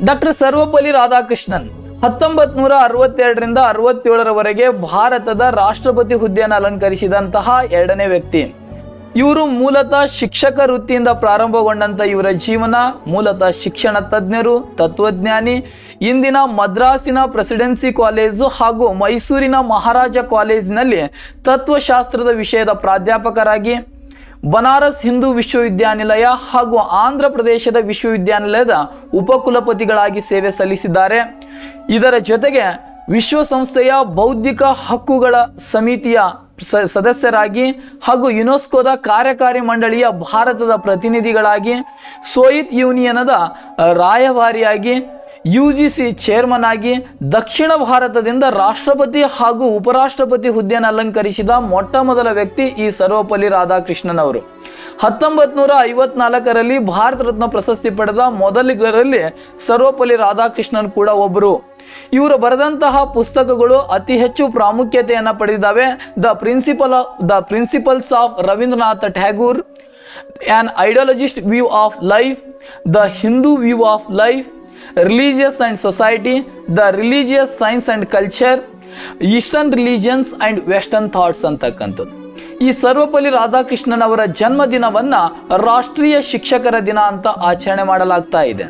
Doctor Sarvepalli Radhakrishnan 1962ರಿಂದ 67ರವರೆಗೆ ಭಾರತದ ರಾಷ್ಟ್ರಪತಿ ಹುದ್ದೆಯನ್ನು ಅಲಂಕರಿಸಿದಂತಹ ಎರಡನೇ ವ್ಯಕ್ತಿ. ಇವರು ಮೂಲತಃ ಶಿಕ್ಷಕ ವೃತ್ತಿಯಿಂದ ಪ್ರಾರಂಭಗೊಂಡಂಥ ಇವರ ಜೀವನ ಮೂಲತಃ ಶಿಕ್ಷಣ ತಜ್ಞರು, ತತ್ವಜ್ಞಾನಿ. ಇಂದಿನ ಮದ್ರಾಸಿನ ಪ್ರೆಸಿಡೆನ್ಸಿ ಕಾಲೇಜು ಹಾಗೂ ಮೈಸೂರಿನ ಮಹಾರಾಜ ಕಾಲೇಜಿನಲ್ಲಿ ತತ್ವಶಾಸ್ತ್ರದ ವಿಷಯದ ಪ್ರಾಧ್ಯಾಪಕರಾಗಿ, ಬನಾರಸ್ ಹಿಂದೂ ವಿಶ್ವವಿದ್ಯಾನಿಲಯ ಹಾಗೂ ಆಂಧ್ರ ಪ್ರದೇಶದ ವಿಶ್ವವಿದ್ಯಾನಿಲಯದ ಉಪಕುಲಪತಿಗಳಾಗಿ ಸೇವೆ ಸಲ್ಲಿಸಿದ್ದಾರೆ. ಇದರ ಜೊತೆಗೆ ವಿಶ್ವಸಂಸ್ಥೆಯ ಬೌದ್ಧಿಕ ಹಕ್ಕುಗಳ ಸಮಿತಿಯ ಸದಸ್ಯರಾಗಿ ಹಾಗೂ ಯುನೆಸ್ಕೋದ ಕಾರ್ಯಕಾರಿ ಮಂಡಳಿಯ ಭಾರತದ ಪ್ರತಿನಿಧಿಗಳಾಗಿ, ಸೋವಿಯತ್ ಯೂನಿಯನದ ರಾಯಭಾರಿಯಾಗಿ, UGC ಚೇರ್ಮನ್ ಆಗಿ, ದಕ್ಷಿಣ ಭಾರತದಿಂದ ರಾಷ್ಟ್ರಪತಿ ಹಾಗೂ ಉಪರಾಷ್ಟ್ರಪತಿ ಹುದ್ದೆಯನ್ನು ಅಲಂಕರಿಸಿದ ಮೊಟ್ಟ ಮೊದಲ ವ್ಯಕ್ತಿ ಈ ಸರ್ವಪಲ್ಲಿ ರಾಧಾಕೃಷ್ಣನ್ ಅವರು. 1954ರಲ್ಲಿ ಭಾರತ ರತ್ನ ಪ್ರಶಸ್ತಿ ಪಡೆದ ಮೊದಲಿಗರಲ್ಲಿ ಸರ್ವಪಲ್ಲಿ ರಾಧಾಕೃಷ್ಣನ್ ಕೂಡ ಒಬ್ಬರು. ಇವರು ಬರೆದಂತಹ ಪುಸ್ತಕಗಳು ಅತಿ ಹೆಚ್ಚು ಪ್ರಾಮುಖ್ಯತೆಯನ್ನು ಪಡೆದಿದ್ದಾವೆ. The principles of Rabindranath Tagore, on ideologist view of life, the Hindu view of life, religious and society, the religious science and culture, eastern religions and western thoughts ಅಂತಕ್ಕಂಥದ್ದು. ಈ ಸರ್ವಪಲ್ಲಿ ರಾಧಾಕೃಷ್ಣನ್ ಅವರ ಜನ್ಮದಿನವನ್ನ ರಾಷ್ಟ್ರೀಯ ಶಿಕ್ಷಕರ ದಿನ ಅಂತ ಆಚರಣೆ ಮಾಡಲಾಗ್ತಾ ಇದೆ.